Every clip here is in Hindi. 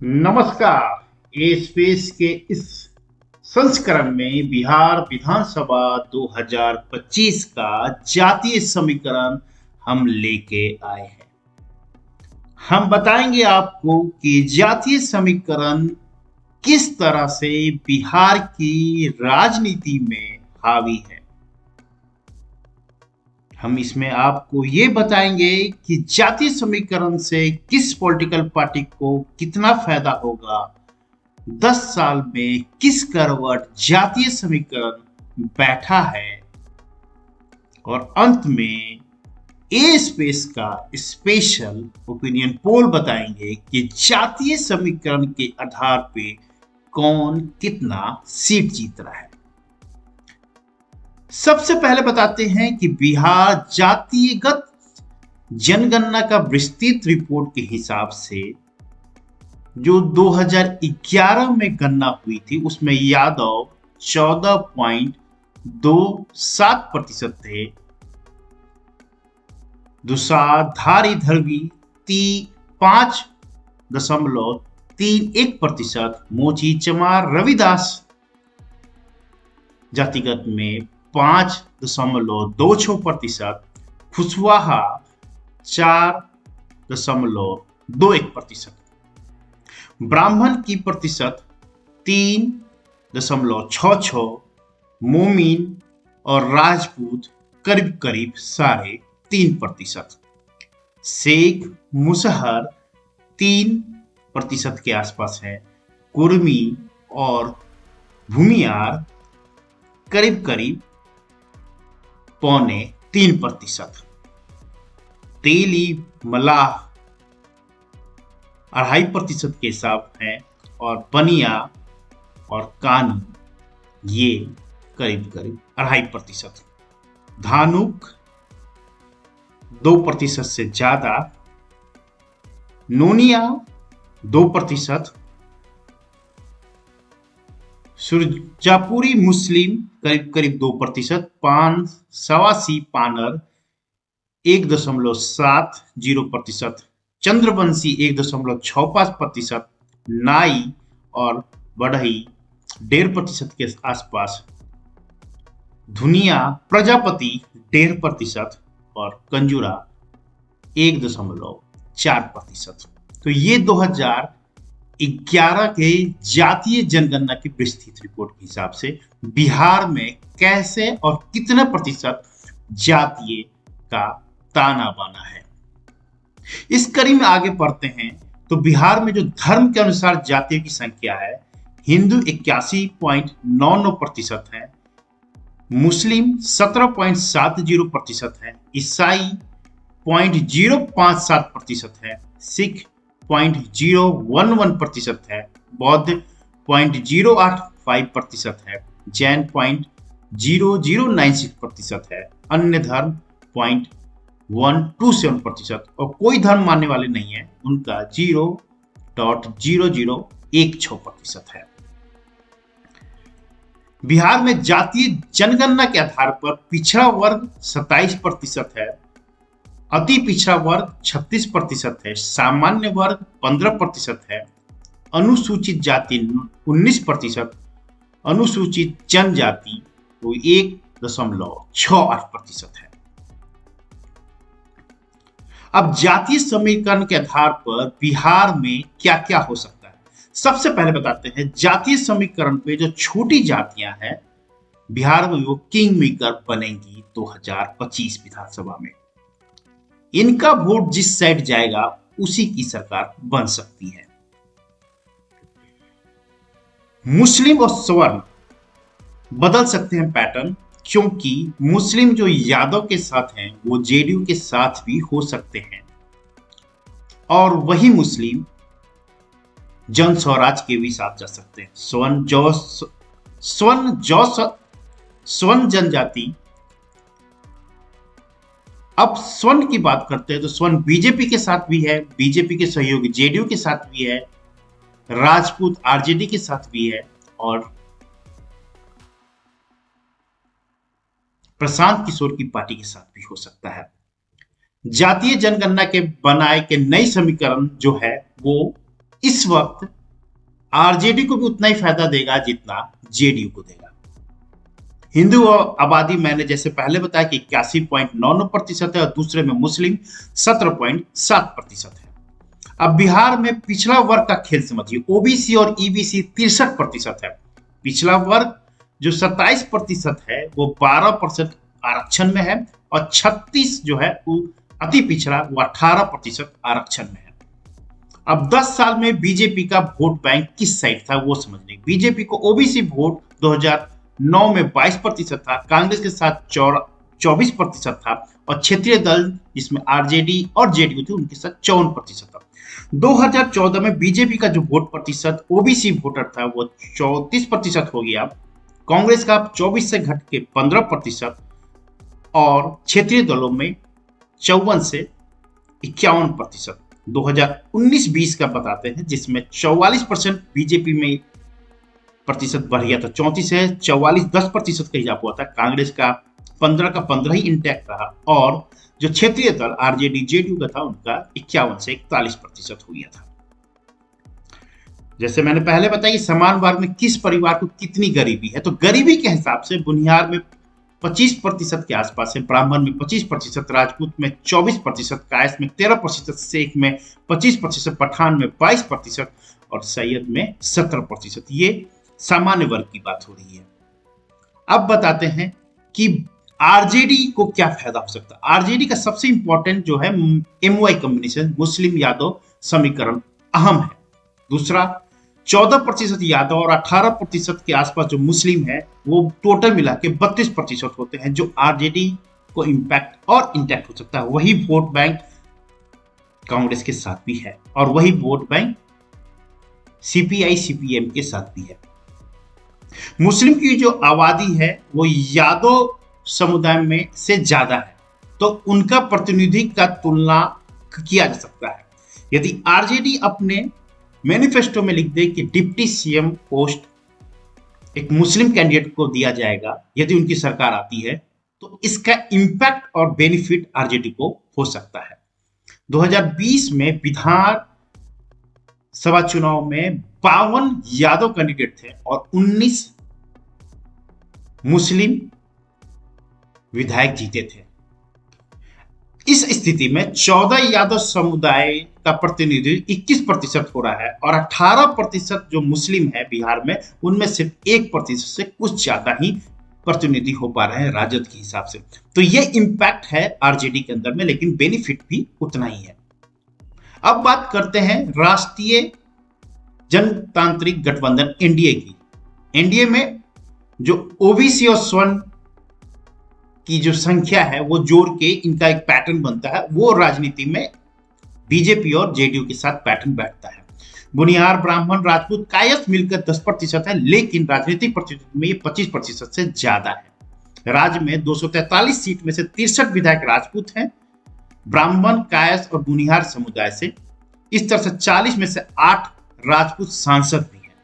नमस्कार। ए स्पेस के इस संस्करण में बिहार विधानसभा 2025 का जातीय समीकरण हम लेके आए हैं। हम बताएंगे आपको कि जातीय समीकरण किस तरह से बिहार की राजनीति में हावी है। हम इसमें आपको ये बताएंगे कि जातीय समीकरण से किस पॉलिटिकल पार्टी को कितना फायदा होगा, 10 साल में किस करवट जातीय समीकरण बैठा है, और अंत में ए स्पेस का स्पेशल ओपिनियन पोल बताएंगे कि जातीय समीकरण के आधार पे कौन कितना सीट जीत रहा है। सबसे पहले बताते हैं कि बिहार जातीयगत जनगणना का विस्तृत रिपोर्ट के हिसाब से जो 2011 में गणना हुई थी उसमें यादव 14.27% थे, दुसाधारी धरवी 5.31%, मोची चमार रविदास जातिगत में 5.26%, कुशवाहा 4.21%, ब्राह्मण की प्रतिशत 3.66, मोमिन और राजपूत करीब करीब 3.5%, शेख मुसहर 3% के आसपास है, कुर्मी और भूमियार करीब करीब 2.25%, तेली मलाह 2.5% के हिसाब है, और बनिया और कानी ये करीब करीब 2.5%, धानुक 2% से ज्यादा, नोनिया 2%, सुरजापुरी मुस्लिम करीब करीब 2%, सवासी पानर 1.70%, चंद्रवंशी 1.65%, नाई और बढ़ई 1.5% के आसपास, धुनिया प्रजापति 1.5% और कंजूरा 1.4%। तो ये 2011 के जातीय जनगणना की विस्तृत रिपोर्ट के हिसाब से बिहार में कैसे और कितना प्रतिशत जातीय का ताना बाना है। इस कड़ी में आगे बढ़ते हैं तो बिहार में जो धर्म के अनुसार जातियों की संख्या है, हिंदू 81.99% है, मुस्लिम 17.70% है, ईसाई 0.057% है, सिख 0.011% है, बौद्ध 0.085% है, जैन 0.0096% है, अन्य धर्म 0.127%, और कोई धर्म मानने वाले नहीं है उनका 0.0016% है। बिहार में जातीय जनगणना के आधार पर पिछड़ा वर्ग 27% है, अति पिछड़ा वर्ग 36% है, सामान्य वर्ग 15% है, अनुसूचित जाति 19%, अनुसूचित जनजाति तो 1.68% है। अब जातीय समीकरण के आधार पर बिहार में क्या क्या हो सकता है, सबसे पहले बताते हैं जातीय समीकरण पे जो छोटी जातियां हैं बिहार में वो किंग मेकर बनेंगी 2025 विधानसभा में। इनका वोट जिस साइड जाएगा उसी की सरकार बन सकती है। मुस्लिम और स्वर्ण बदल सकते हैं पैटर्न, क्योंकि मुस्लिम जो यादव के साथ हैं वो जेडीयू के साथ भी हो सकते हैं, और वही मुस्लिम जन स्वराज के भी साथ जा सकते हैं। स्वर्ण जनजाति, अब स्वर्ण की बात करते हैं तो स्वर्ण बीजेपी के साथ भी है, बीजेपी के सहयोगी जेडीयू के साथ भी है, राजपूत आरजेडी के साथ भी है, और प्रशांत किशोर की पार्टी के साथ भी हो सकता है। जातीय जनगणना के बनाए के नई समीकरण जो है वो इस वक्त आरजेडी को भी उतना ही फायदा देगा जितना जेडीयू को देगा। हिंदू आबादी मैंने जैसे पहले बताया कि 81.99% है और दूसरे में मुस्लिम 17.7% है। अब बिहार में पिछड़ा वर्ग का खेल समझिए, ओबीसी और ईबीसी 63% है। पिछड़ा वर्ग जो 27% है वो 12% आरक्षण में है और 36 जो है वो अति पिछड़ा वो 18% आरक्षण में है। अब 10 साल में बीजेपी का वोट बैंक किस साइड था वो समझने। बीजेपी को ओबीसी वोट 2009 में 22% था, कांग्रेस के साथ 24% था और क्षेत्रीय दल जिसमें आरजेडी और जेडीयू थे उनके साथ 54% था। 2014 में बीजेपी का जो वोट प्रतिशत ओबीसी वोटर था वो 34% हो गया, कांग्रेस का 24 से घट के 15% और क्षेत्रीय दलों में 54 से 51%। 2019-20 का बताते हैं जिसमें 44% बीजेपी में प्रतिशत बढ़ गया था, 34 से 44 10% का हिसाब हुआ था। कांग्रेस का 15 का 15 ही इंटैक्ट रहा और जो क्षेत्रीय दल आरजेडी जेडीयू का था उनका 51 से 41% हो गया था। जैसे मैंने पहले बताया कि समान वर्ग में किस परिवार को कितनी गरीबी है, तो गरीबी के हिसाब से बुनियार में 25% के आसपास है, ब्राह्मण में 25%, राजपूत में 24%, कायस्थ में 13%, शेख में 25%, पठान में 22% और सैयद में 17%। ये सामान्य वर्ग की बात हो रही है। अब बताते हैं कि आरजेडी को क्या फायदा हो सकता है। आरजेडी का सबसे इंपॉर्टेंट जो है एमवाई कॉम्बिनेशन, मुस्लिम यादव समीकरण अहम है। दूसरा 14% यादव और 18% के आसपास जो मुस्लिम है वो टोटल मिला के 32% होते हैं, जो आरजेडी को इंपैक्ट और इंटैक्ट हो सकता है। वही वोट बैंक कांग्रेस के साथ भी है और वही वोट बैंक सीपीआई सीपीएम के साथ भी है। मुस्लिम की जो आबादी है वो यादव समुदाय में से ज्यादा है, तो उनका प्रतिनिधि का तुलना किया जा सकता है। यदि आरजेडी अपने मैनिफेस्टो में लिख दे कि डिप्टी सीएम पोस्ट एक मुस्लिम कैंडिडेट को दिया जाएगा यदि उनकी सरकार आती है, तो इसका इंपैक्ट और बेनिफिट आरजेडी को हो सकता है। 2020 में विधान सभा चुनाव में 52 यादव कैंडिडेट थे और 19 मुस्लिम विधायक जीते थे। इस स्थिति में 14 यादव समुदाय का प्रतिनिधि 21% हो रहा है और 18% जो मुस्लिम है बिहार में, उनमें सिर्फ 1% से कुछ ज्यादा ही प्रतिनिधि हो पा रहे हैं राजद के हिसाब से। तो ये इंपैक्ट है आरजेडी के अंदर में, लेकिन बेनिफिट भी उतना ही है। अब बात करते हैं राष्ट्रीय जनतांत्रिक गठबंधन एनडीए की। एनडीए में जो ओबीसी और स्वर्ण की जो संख्या है वो जोड़ के इनका एक पैटर्न बनता है, वो राजनीति में बीजेपी और जेडीयू के साथ पैटर्न बैठता है। बुनियार, ब्राह्मण, राजपूत, कायस्थ मिलकर 10% है, लेकिन राजनीतिक प्रतिनिधित्व में ये 25% से ज्यादा है। राज्य में 243 सीट में से 63 विधायक राजपूत हैं, ब्राह्मण, कायस्थ और बुनियार समुदाय से। इस तरह से 40 में से 8 राजपूत सांसद भी हैं।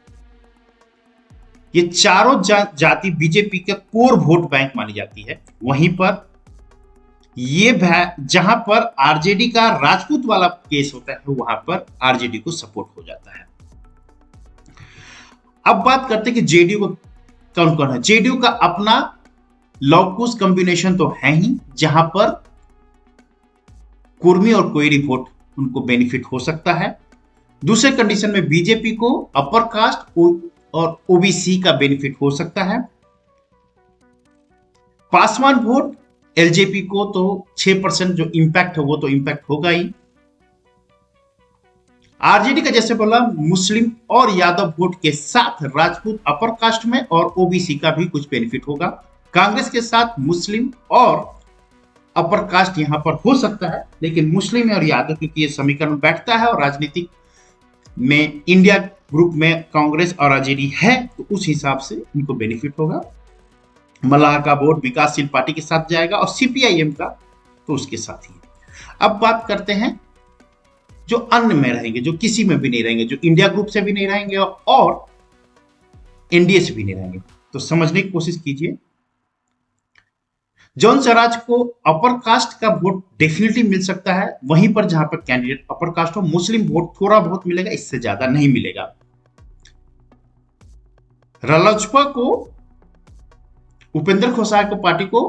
ये चारों जाति बीजेपी का कोर वोट बैंक मानी जाती है। वहीं पर ये जहां पर आरजेडी का राजपूत वाला केस होता है वहां पर आरजेडी को सपोर्ट हो जाता है। अब बात करते हैं कि जेडीयू को कौन कौन है। जेडीयू का अपना लॉकुस कॉम्बिनेशन तो है ही, जहां पर कुर्मी और कोयरी वोट उनको बेनिफिट हो सकता है। दूसरे कंडीशन में बीजेपी को अपर कास्ट और ओबीसी का बेनिफिट हो सकता है। पासवान वोट एलजेपी को तो 6% जो इंपैक्ट है वो तो इंपैक्ट होगा ही। आरजेडी का जैसे बोला मुस्लिम और यादव वोट के साथ राजपूत अपर कास्ट में और ओबीसी का भी कुछ बेनिफिट होगा। कांग्रेस के साथ मुस्लिम और अपर कास्ट यहां पर हो सकता है, लेकिन मुस्लिम और यादव क्योंकि ये समीकरण बैठता है और राजनीतिक में इंडिया ग्रुप में कांग्रेस और आरजेडी है, तो उस हिसाब से इनको बेनिफिट होगा। मल्लाह का वोट विकासशील पार्टी के साथ जाएगा और सीपीआईएम का तो उसके साथ ही। अब बात करते हैं जो अन्य में रहेंगे, जो किसी में भी नहीं रहेंगे, जो इंडिया ग्रुप से भी नहीं रहेंगे और एनडीए से भी नहीं रहेंगे। तो समझने की कोशिश कीजिए। जॉन स्वराज को अपर कास्ट का वोट डेफिनेटली मिल सकता है, वहीं पर जहां पर कैंडिडेट अपर कास्ट हो, मुस्लिम वोट थोड़ा बहुत मिलेगा, इससे ज्यादा नहीं मिलेगा। रालोसपा को, उपेंद्र कुशवाहा को पार्टी को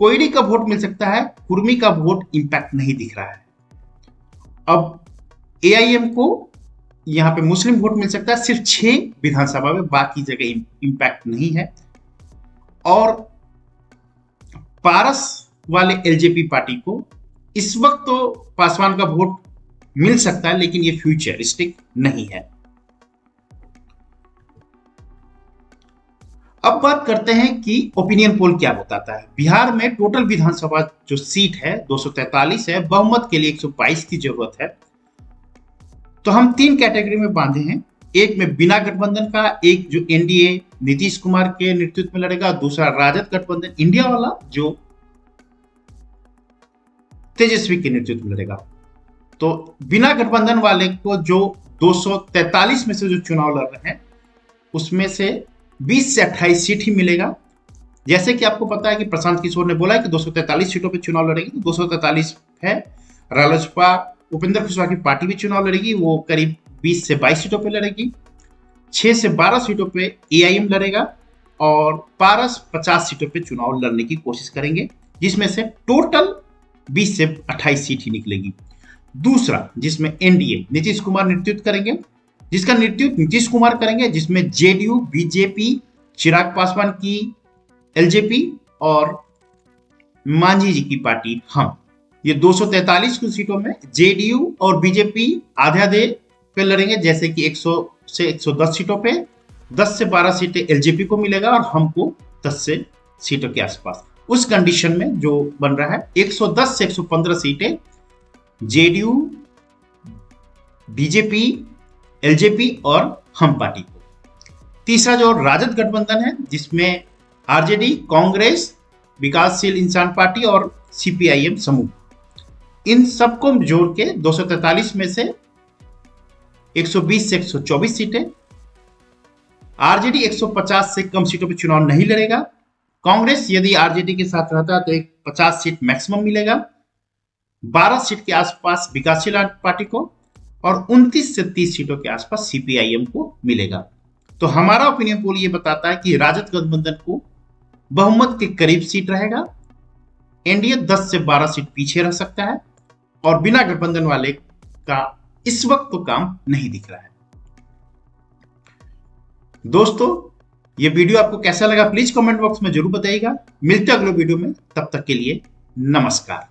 कोयरी का वोट मिल सकता है, कुर्मी का वोट इंपैक्ट नहीं दिख रहा है। अब एआईएम को यहां पे मुस्लिम वोट मिल सकता है सिर्फ 6 विधानसभा में, बाकी जगह इंपैक्ट नहीं है। और पारस वाले एलजेपी पार्टी को इस वक्त तो पासवान का वोट मिल सकता है, लेकिन ये फ्यूचरिस्टिक नहीं है। अब बात करते हैं कि ओपिनियन पोल क्या बताता है। बिहार में टोटल विधानसभा जो सीट है 243 है, बहुमत के लिए 122 की जरूरत है। तो हम 3 कैटेगरी में बांधे हैं, एक में बिना गठबंधन का, एक जो एनडीए नीतीश कुमार के नेतृत्व में लड़ेगा, दूसरा राजद गठबंधन इंडिया वाला जो तेजस्वी के नेतृत्व में लड़ेगा। तो बिना गठबंधन वाले को जो 243 में से जो चुनाव लड़ रहे हैं उसमें से 20 से 28 सीट ही मिलेगा। जैसे कि आपको पता है कि प्रशांत किशोर ने बोला है कि 243 सीटों पे चुनाव लड़ेगी, तो 243 है। रालोसपा उपेंद्र कुशवाहा की पार्टी भी चुनाव लड़ेगी, वो करीब 20 से 22 सीटों पे लड़ेगी। 6 से 12 सीटों पे एआईएम लड़ेगा और पारस 50 सीटों पे चुनाव लड़ने की कोशिश करेंगे, जिसमें से टोटल 20 से 28 सीट ही निकलेगी। दूसरा जिसमें एनडीए नीतीश कुमार नेतृत्व करेंगे, जिसका नेतृत्व नीतीश कुमार करेंगे, जिसमें जेडीयू, बीजेपी, चिराग पासवान की एलजेपी और मांझी जी की पार्टी हम, ये 243 की सीटों में जेडीयू और बीजेपी आधे आधे पे लड़ेंगे, जैसे कि 100 से 110 सीटों पे 10 से 12 सीटें एलजेपी को मिलेगा और हमको 10 से सीटों के आसपास। उस कंडीशन में जो बन रहा है 110 से 115 सीटें जेडीयू, बीजेपी, एलजेपी और हम पार्टी को। तीसरा जो राजद गठबंधन है, जिसमें आरजेडी, कांग्रेस, विकासशील इंसान पार्टी और सीपीआईएम समूह, इन सबको जोड़ के 243 में से 120 से 124 सीटें। आरजेडी 150 से कम सीटों पर चुनाव नहीं लड़ेगा। कांग्रेस यदि आरजेडी के साथ रहता है तो एक 50 सीट मैक्सिमम मिलेगा। 12 सीट के आसपास विकासशील पार्टी को और 29 से 30 सीटों के आसपास सीपीआईएम को मिलेगा। तो हमारा ओपिनियन पोल ये बताता है कि राजद गठबंधन को बहुमत के करीब सीट रहेगा, एनडीए 10 से 12 सीट पीछे रह सकता है और बिना गठबंधन वाले का इस वक्त तो काम नहीं दिख रहा है। दोस्तों, ये वीडियो आपको कैसा लगा प्लीज कमेंट बॉक्स में जरूर बताइएगा। मिलते हैं अगले वीडियो में, तब तक के लिए नमस्कार।